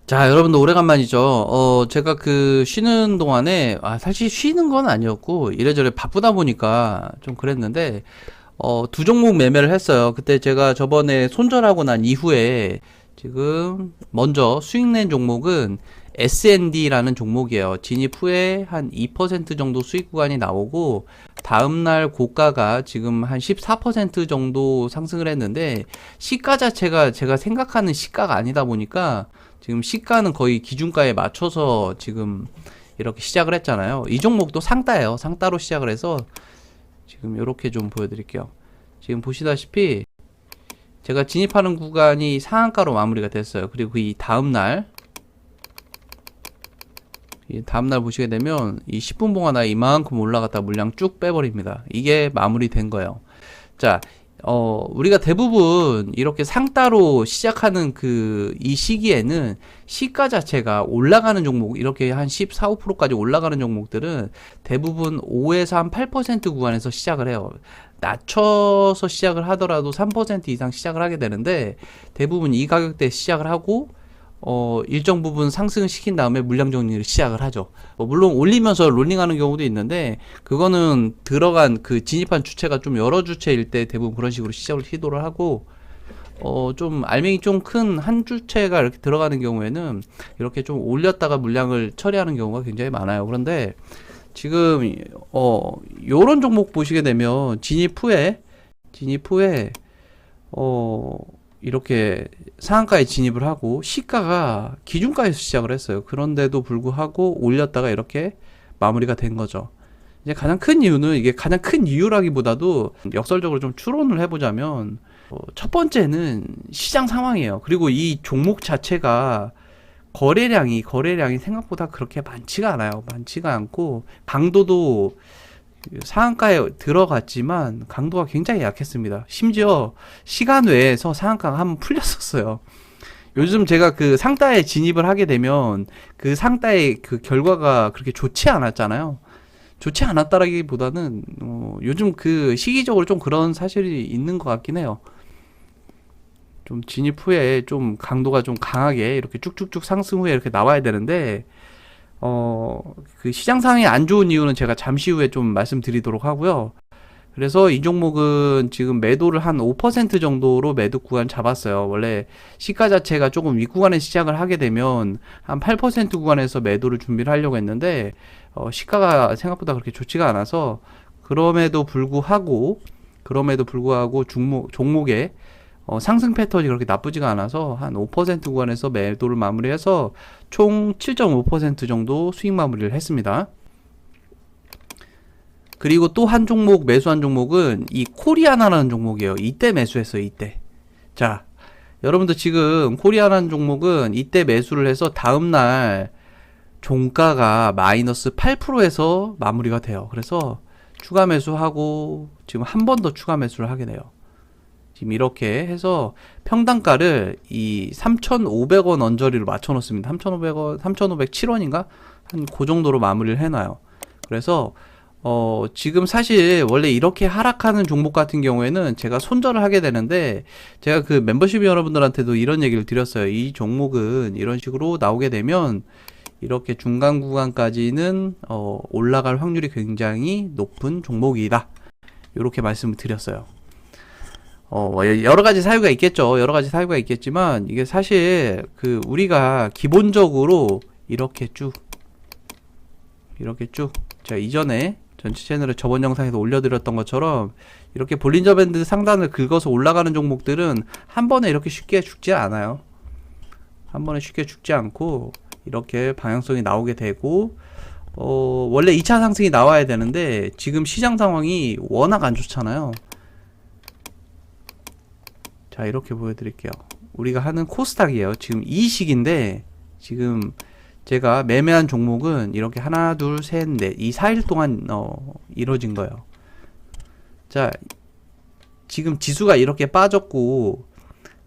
자, 여러분들 오래간만이죠. 제가 쉬는 동안에, 사실 쉬는 건 아니었고, 이래저래 바쁘다 보니까 좀 그랬는데, 두 종목 매매를 했어요. 그때 제가 저번에 손절하고 난 이후에, 지금, 먼저 수익 낸 종목은 SND라는 종목이에요. 진입 후에 한 2% 정도 수익 구간이 나오고, 다음날 고가가 지금 한 14% 정도 상승을 했는데, 시가 자체가 제가 생각하는 시가가 아니다 보니까, 지금 시가는 거의 기준가에 맞춰서 지금 이렇게 시작을 했잖아요. 이 종목도 상따예요. 상따로 시작을 해서 지금 이렇게 좀 보여드릴게요. 지금 보시다시피 제가 진입하는 구간이 상한가로 마무리가 됐어요. 그리고 이 다음날 보시게 되면 이 10분 봉하나 이만큼 올라갔다 물량 쭉 빼버립니다. 이게 마무리된 거예요. 자, 우리가 대부분 이렇게 상따로 시작하는 이 시기에는 시가 자체가 올라가는 종목, 이렇게 한 14, 5%까지 올라가는 종목들은 대부분 5에서 한 8% 구간에서 시작을 해요. 낮춰서 시작을 하더라도 3% 이상 시작을 하게 되는데, 대부분 이 가격대에 시작을 하고, 일정 부분 상승을 시킨 다음에 물량 정리를 시작을 하죠. 물론 올리면서 롤링하는 경우도 있는데, 그거는 들어간 진입한 주체가 좀 여러 주체일 때 대부분 그런 식으로 시도를 하고, 좀 알맹이 좀 큰 한 주체가 이렇게 들어가는 경우에는 이렇게 좀 올렸다가 물량을 처리하는 경우가 굉장히 많아요. 그런데 지금 요런 종목 보시게 되면 진입 후에 이렇게 상한가에 진입을 하고 시가가 기준가에서 시작을 했어요. 그런데도 불구하고 올렸다가 이렇게 마무리가 된 거죠. 이제 가장 큰 이유는, 이게 가장 큰 이유라기보다도 역설적으로 좀 추론을 해보자면, 첫 번째는 시장 상황이에요. 그리고 이 종목 자체가 거래량이 생각보다 그렇게 많지가 않아요. 많지가 않고, 강도도 상한가에 들어갔지만 강도가 굉장히 약했습니다. 심지어 시간 외에서 상한가가 한번 풀렸었어요. 요즘 제가 상따에 진입을 하게 되면 그 상따의 결과가 그렇게 좋지 않았잖아요. 좋지 않았다라기보다는 요즘 시기적으로 좀 그런 사실이 있는 것 같긴 해요. 좀 진입 후에 좀 강도가 좀 강하게 이렇게 쭉쭉쭉 상승 후에 이렇게 나와야 되는데, 시장 상황이 안 좋은 이유는 제가 잠시 후에 좀 말씀드리도록 하고요. 그래서 이 종목은 지금 매도를 한 5% 정도로 매도 구간 잡았어요. 원래 시가 자체가 조금 윗구간에 시작을 하게 되면 한 8% 구간에서 매도를 준비를 하려고 했는데, 시가가 생각보다 그렇게 좋지가 않아서, 그럼에도 불구하고 종목의 상승 패턴이 그렇게 나쁘지가 않아서 한 5% 구간에서 매도를 마무리해서 총 7.5% 정도 수익 마무리를 했습니다. 그리고 또 한 종목, 매수한 종목은 이 코리아나라는 종목이에요. 이때 매수했어요, 이때. 자, 여러분들 지금 코리아나라는 종목은 이때 매수를 해서 다음날 종가가 마이너스 8%에서 마무리가 돼요. 그래서 추가 매수하고 지금 한 번 더 추가 매수를 하게 돼요. 지금 이렇게 해서 평단가를 이 3,500원 언저리로 맞춰 놓습니다. 3,500원, 3,507원인가? 한 그 정도로 마무리를 해놔요. 그래서 지금 사실 원래 이렇게 하락하는 종목 같은 경우에는 제가 손절을 하게 되는데, 제가 멤버십 여러분들한테도 이런 얘기를 드렸어요. 이 종목은 이런 식으로 나오게 되면 이렇게 중간 구간까지는 올라갈 확률이 굉장히 높은 종목이다, 이렇게 말씀을 드렸어요. 여러 가지 사유가 있겠죠. 여러 가지 사유가 있겠지만, 이게 사실 우리가 기본적으로 이렇게 쭉 제가 이전에 전체 채널에 저번 영상에서 올려드렸던 것처럼 이렇게 볼린저 밴드 상단을 긁어서 올라가는 종목들은 한 번에 이렇게 쉽게 죽지 않아요. 한 번에 쉽게 죽지 않고 이렇게 방향성이 나오게 되고, 원래 2차 상승이 나와야 되는데 지금 시장 상황이 워낙 안 좋잖아요. 자, 이렇게 보여드릴게요. 우리가 하는 코스닥이에요. 지금 이 시기인데, 지금 제가 매매한 종목은 이렇게 하나, 둘, 셋, 넷, 이 4일 동안 이루어진 거예요. 자, 지금 지수가 이렇게 빠졌고,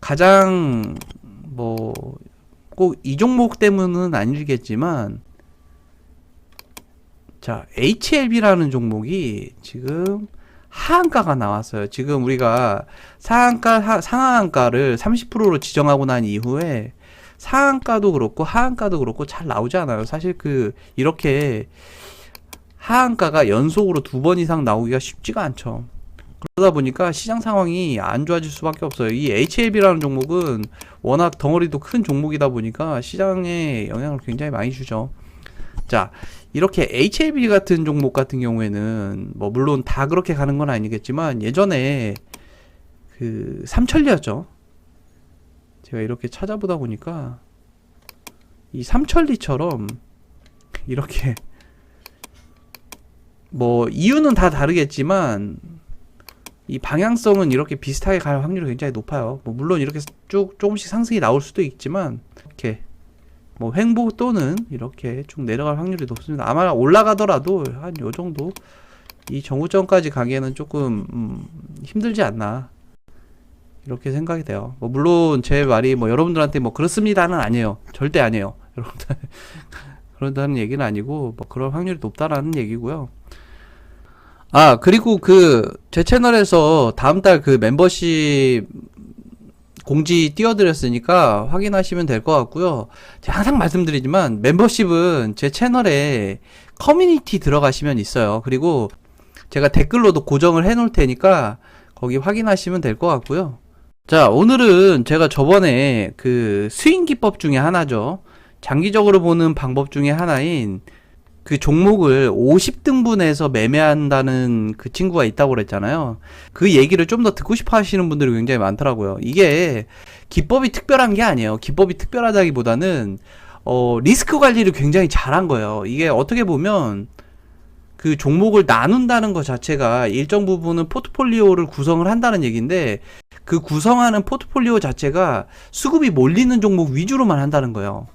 가장 꼭 이 종목 때문은 아니겠지만, 자, HLB라는 종목이 지금 하한가가 나왔어요. 지금 우리가 상한가를 30%로 지정하고 난 이후에 상한가도 그렇고 하한가도 그렇고 잘 나오지 않아요. 사실 이렇게 하한가가 연속으로 2번 이상 나오기가 쉽지가 않죠. 그러다 보니까 시장 상황이 안 좋아질 수밖에 없어요. 이 HLB라는 종목은 워낙 덩어리도 큰 종목이다 보니까 시장에 영향을 굉장히 많이 주죠. 자, 이렇게 HLB 같은 종목 같은 경우에는 뭐 물론 다 그렇게 가는 건 아니겠지만 예전에 삼천리였죠. 제가 이렇게 찾아보다 보니까 이 삼천리처럼 이렇게 뭐 이유는 다 다르겠지만 이 방향성은 이렇게 비슷하게 갈 확률이 굉장히 높아요. 뭐 물론 이렇게 쭉 조금씩 상승이 나올 수도 있지만 이렇게 뭐 횡보 또는 이렇게 쭉 내려갈 확률이 높습니다. 아마 올라가더라도 한 요 정도 이 정고점까지 가기에는 조금 힘들지 않나 이렇게 생각이 돼요. 뭐 물론 제 말이 뭐 여러분들한테 뭐 그렇습니다는 아니에요. 절대 아니에요. 여러분들 그런다는 얘기는 아니고 뭐 그럴 확률이 높다라는 얘기고요. 아, 그리고 제 채널에서 다음 달 멤버십 공지 띄워드렸으니까 확인하시면 될 것 같고요. 제가 항상 말씀드리지만 멤버십은 제 채널에 커뮤니티 들어가시면 있어요. 그리고 제가 댓글로도 고정을 해 놓을 테니까 거기 확인하시면 될 것 같고요. 자, 오늘은 제가 저번에 스윙 기법 중에 하나죠. 장기적으로 보는 방법 중에 하나인 종목을 50등분해서 매매한다는 친구가 있다고 그랬잖아요. 그 얘기를 좀 더 듣고 싶어 하시는 분들이 굉장히 많더라고요. 이게 기법이 특별한 게 아니에요. 기법이 특별하다기보다는 리스크 관리를 굉장히 잘한 거예요. 이게 어떻게 보면 종목을 나눈다는 것 자체가 일정 부분은 포트폴리오를 구성을 한다는 얘기인데 그 구성하는 포트폴리오 자체가 수급이 몰리는 종목 위주로만 한다는 거예요.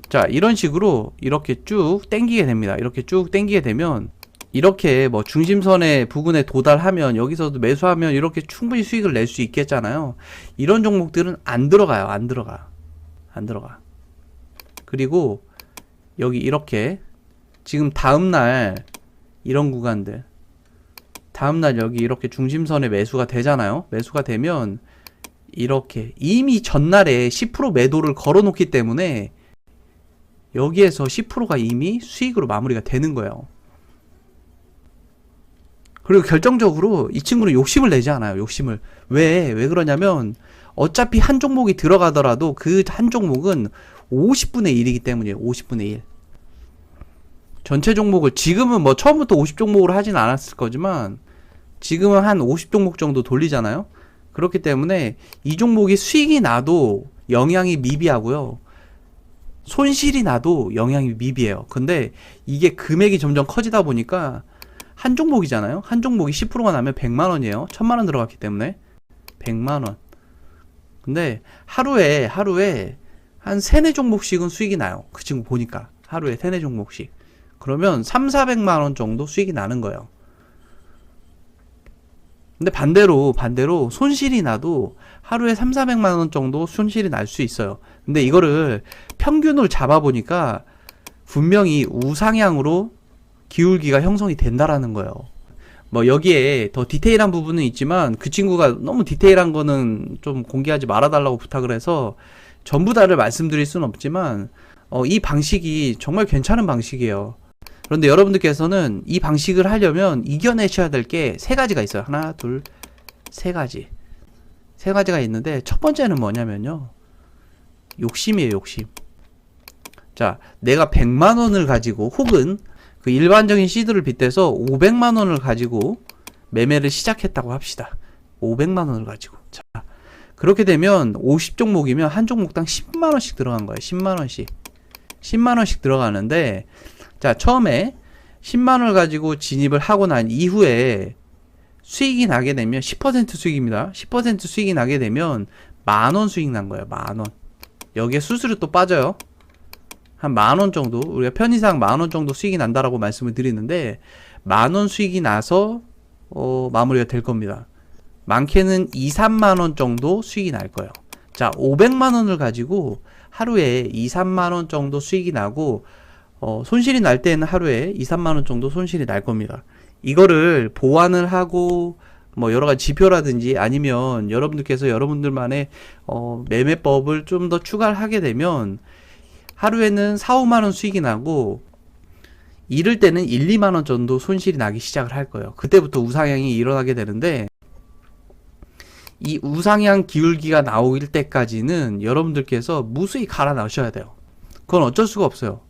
자, 이런 식으로 이렇게 쭉 당기게 됩니다. 이렇게 쭉 당기게 되면 이렇게 뭐 중심선의 부근에 도달하면 여기서도 매수하면 이렇게 충분히 수익을 낼 수 있겠잖아요. 이런 종목들은 안 들어가요. 안 들어가. 그리고 여기 이렇게 지금 다음날 이런 구간들 다음날 여기 이렇게 중심선에 매수가 되잖아요. 매수가 되면 이렇게 이미 전날에 10% 매도를 걸어 놓기 때문에 여기에서 10%가 이미 수익으로 마무리가 되는 거예요. 그리고 결정적으로 이 친구는 욕심을 내지 않아요. 욕심을. 왜 그러냐면 어차피 한 종목이 들어가더라도 그 한 종목은 50분의 1이기 때문이에요. 50분의 1. 전체 종목을 지금은 뭐 처음부터 50종목으로 하진 않았을 거지만 지금은 한 50종목 정도 돌리잖아요. 그렇기 때문에 이 종목이 수익이 나도 영향이 미비하고요. 손실이 나도 영향이 미비해요. 근데 이게 금액이 점점 커지다 보니까 한 종목이잖아요. 한 종목이 10%가 나면 100만원이에요. 1000만원 들어갔기 때문에 100만원. 근데 하루에 한 3-4종목씩은 수익이 나요. 그 친구 보니까 하루에 3-4종목씩. 그러면 300-400만원 정도 수익이 나는 거예요. 근데 반대로 손실이 나도 하루에 300-400만원 정도 손실이 날 수 있어요. 근데 이거를 평균을 잡아보니까 분명히 우상향으로 기울기가 형성이 된다라는 거예요. 뭐 여기에 더 디테일한 부분은 있지만 그 친구가 너무 디테일한 거는 좀 공개하지 말아달라고 부탁을 해서 전부 다를 말씀드릴 수는 없지만 이 방식이 정말 괜찮은 방식이에요. 그런데 여러분들께서는 이 방식을 하려면 이겨내셔야 될 게 3가지가 있어요. 하나, 둘, 3가지. 3가지가 있는데 첫 번째는 뭐냐면요. 욕심이에요, 욕심. 자, 내가 100만원을 가지고 혹은 일반적인 시드를 빗대서 500만원을 가지고 매매를 시작했다고 합시다. 500만원을 가지고. 자, 그렇게 되면 50종목이면 한 종목당 10만원씩 들어간 거예요. 10만원씩. 10만원씩 들어가는데 자, 처음에 10만원을 가지고 진입을 하고 난 이후에 수익이 나게 되면 10% 수익입니다. 10% 수익이 나게 되면 만원 수익 난 거예요. 만원. 여기에 수수료 또 빠져요. 한 만원 정도, 우리가 편의상 만원 정도 수익이 난다라고 말씀을 드리는데 만원 수익이 나서 마무리가 될 겁니다. 많게는 2-3만원 정도 수익이 날 거예요. 자, 500만원을 가지고 하루에 2-3만원 정도 수익이 나고 손실이 날 때는 하루에 2-3만원 정도 손실이 날 겁니다. 이거를 보완을 하고 뭐 여러 가지 지표라든지 아니면 여러분들께서 여러분들만의 매매법을 좀 더 추가를 하게 되면 하루에는 4, 5만 원 수익이 나고 이럴 때는 1, 2만 원 정도 손실이 나기 시작을 할 거예요. 그때부터 우상향이 일어나게 되는데 이 우상향 기울기가 나올 때까지는 여러분들께서 무수히 갈아 넣으셔야 돼요. 그건 어쩔 수가 없어요.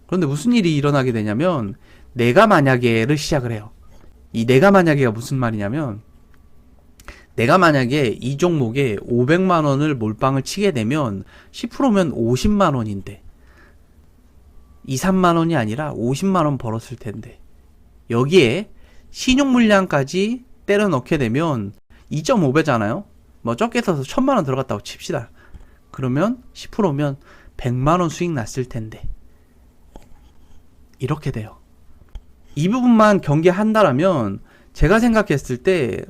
그런데 무슨 일이 일어나게 되냐면 내가 만약에를 시작을 해요. 이 내가 만약에가 무슨 말이냐면 내가 만약에 이 종목에 500만 원을 몰빵을 치게 되면 10%면 50만 원인데 2, 3만 원이 아니라 50만 원 벌었을 텐데 여기에 신용 물량까지 때려 넣게 되면 2.5배잖아요. 뭐 적게 써서 1000만 원 들어갔다고 칩시다. 그러면 10%면 100만 원 수익 났을 텐데 이렇게 돼요. 이 부분만 경계한다라면 제가 생각했을 때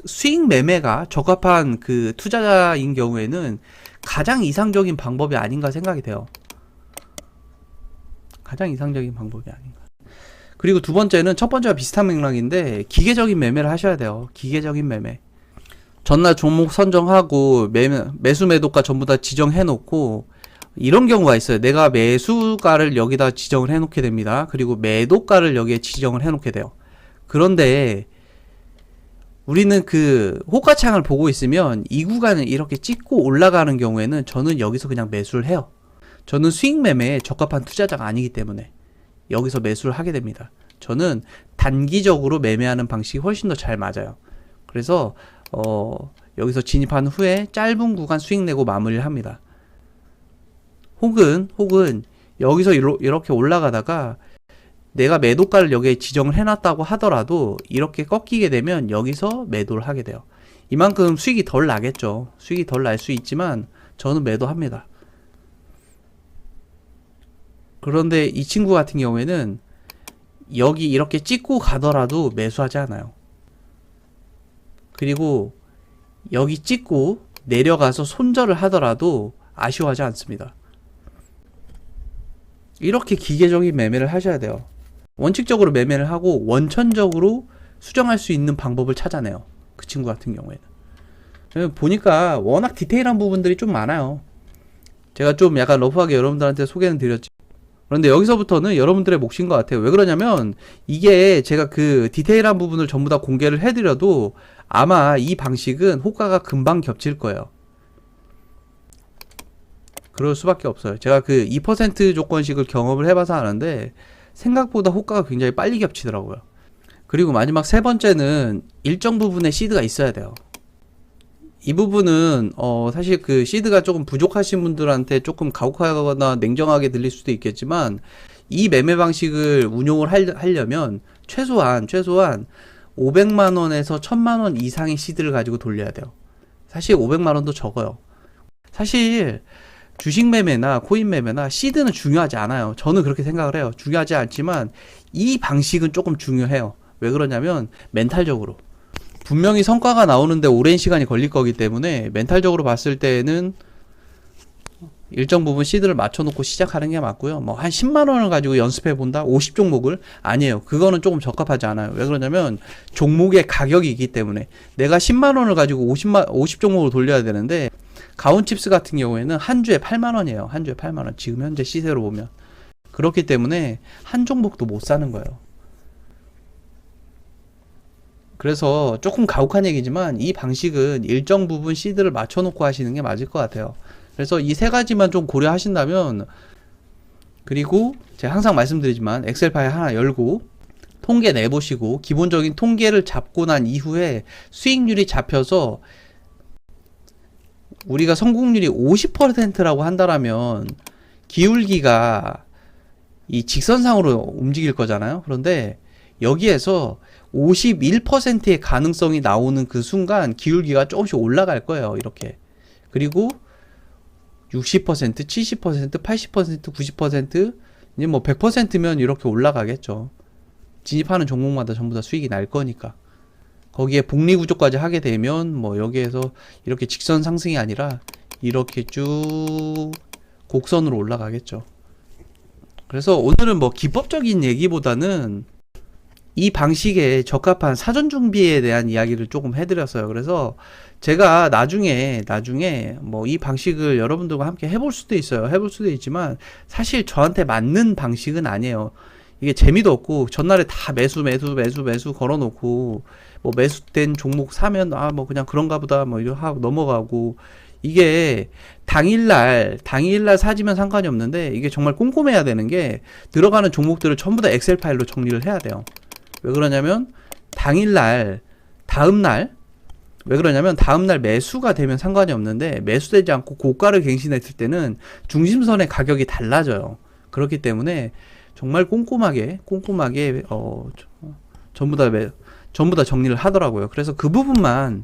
수익 매매가 적합한 그 투자자인 경우에는 가장 이상적인 방법이 아닌가 생각이 돼요. 가장 이상적인 방법이 아닌가. 그리고 두 번째는 첫 번째와 비슷한 맥락인데 기계적인 매매를 하셔야 돼요. 기계적인 매매. 전날 종목 선정하고 매수 매도가 전부 다 지정해 놓고 이런 경우가 있어요. 내가 매수가를 여기다 지정을 해 놓게 됩니다. 그리고 매도가를 여기에 지정을 해 놓게 돼요. 그런데 우리는 그 호가창을 보고 있으면 이 구간을 이렇게 찍고 올라가는 경우에는 저는 여기서 그냥 매수를 해요. 저는 수익 매매에 적합한 투자자가 아니기 때문에 여기서 매수를 하게 됩니다. 저는 단기적으로 매매하는 방식이 훨씬 더 잘 맞아요. 그래서 여기서 진입한 후에 짧은 구간 수익 내고 마무리를 합니다. 혹은 여기서 이렇게 올라가다가 내가 매도가를 여기에 지정을 해놨다고 하더라도 이렇게 꺾이게 되면 여기서 매도를 하게 돼요. 이만큼 수익이 덜 나겠죠. 수익이 덜 날 수 있지만 저는 매도합니다. 그런데 이 친구 같은 경우에는 여기 이렇게 찍고 가더라도 매수하지 않아요. 그리고 여기 찍고 내려가서 손절을 하더라도 아쉬워하지 않습니다. 이렇게 기계적인 매매를 하셔야 돼요. 원칙적으로 매매를 하고 원천적으로 수정할 수 있는 방법을 찾아내요. 그 친구 같은 경우에는. 보니까 워낙 디테일한 부분들이 좀 많아요. 제가 좀 약간 러프하게 여러분들한테 소개는 드렸지. 그런데 여기서부터는 여러분들의 몫인 것 같아요. 왜 그러냐면 이게 제가 그 디테일한 부분을 전부 다 공개를 해드려도 아마 이 방식은 호가가 금방 겹칠 거예요. 그럴 수밖에 없어요. 제가 그 2% 조건식을 경험을 해봐서 아는데 생각보다 호가가 굉장히 빨리 겹치더라고요. 그리고 마지막 세 번째는 일정 부분의 시드가 있어야 돼요. 이 부분은 사실 그 시드가 조금 부족하신 분들한테 조금 가혹하거나 냉정하게 들릴 수도 있겠지만 이 매매 방식을 운용을 하려면 최소한 500만원에서 1000만원 이상의 시드를 가지고 돌려야 돼요. 사실 500만원도 적어요. 사실 주식 매매나 코인 매매나 시드는 중요하지 않아요. 저는 그렇게 생각을 해요. 중요하지 않지만 이 방식은 조금 중요해요. 왜 그러냐면 멘탈적으로 분명히 성과가 나오는데 오랜 시간이 걸릴 거기 때문에 멘탈적으로 봤을 때는 일정 부분 시드를 맞춰놓고 시작하는 게 맞고요. 뭐 한 10만원을 가지고 연습해 본다? 50종목을? 아니에요. 그거는 조금 적합하지 않아요. 왜 그러냐면 종목의 가격이 있기 때문에 내가 10만원을 가지고 50종목을 돌려야 되는데 가온칩스 같은 경우에는 한 주에 8만원이에요. 한 주에 8만원. 지금 현재 시세로 보면. 그렇기 때문에 한 종목도 못 사는 거예요. 그래서 조금 가혹한 얘기지만 이 방식은 일정 부분 시드를 맞춰놓고 하시는 게 맞을 것 같아요. 그래서 이 세 가지만 좀 고려하신다면, 그리고 제가 항상 말씀드리지만 엑셀 파일 하나 열고 통계 내보시고 기본적인 통계를 잡고 난 이후에 수익률이 잡혀서 우리가 성공률이 50%라고 한다라면 기울기가 이 직선상으로 움직일 거잖아요. 그런데 여기에서 51%의 가능성이 나오는 그 순간 기울기가 조금씩 올라갈 거예요. 이렇게. 그리고 60%, 70%, 80%, 90%, 이제 뭐 100%면 이렇게 올라가겠죠. 진입하는 종목마다 전부 다 수익이 날 거니까. 거기에 복리 구조까지 하게 되면 뭐 여기에서 이렇게 직선 상승이 아니라 이렇게 쭉 곡선으로 올라가겠죠. 그래서 오늘은 뭐 기법적인 얘기보다는 이 방식에 적합한 사전 준비에 대한 이야기를 조금 해드렸어요. 그래서 제가 나중에 뭐 이 방식을 여러분들과 함께 해볼 수도 있어요. 해볼 수도 있지만 사실 저한테 맞는 방식은 아니에요. 이게 재미도 없고 전날에 다 매수 걸어놓고 뭐 매수된 종목 사면 아 뭐 그냥 그런가 보다 뭐 이러 하고 넘어가고 이게 당일날 사지면 상관이 없는데 이게 정말 꼼꼼해야 되는 게 들어가는 종목들을 전부 다 엑셀 파일로 정리를 해야 돼요. 왜 그러냐면 다음날 왜 그러냐면 다음날 매수가 되면 상관이 없는데 매수되지 않고 고가를 갱신했을 때는 중심선의 가격이 달라져요. 그렇기 때문에 정말 꼼꼼하게 전부 다 정리를 하더라고요. 그래서 그 부분만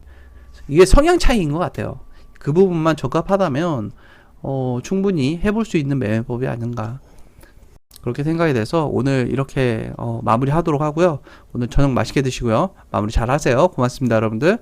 이게 성향 차이인 것 같아요. 그 부분만 적합하다면 충분히 해볼 수 있는 매매법이 아닌가 그렇게 생각이 돼서 오늘 이렇게 마무리 하도록 하고요. 오늘 저녁 맛있게 드시고요. 마무리 잘 하세요. 고맙습니다, 여러분들.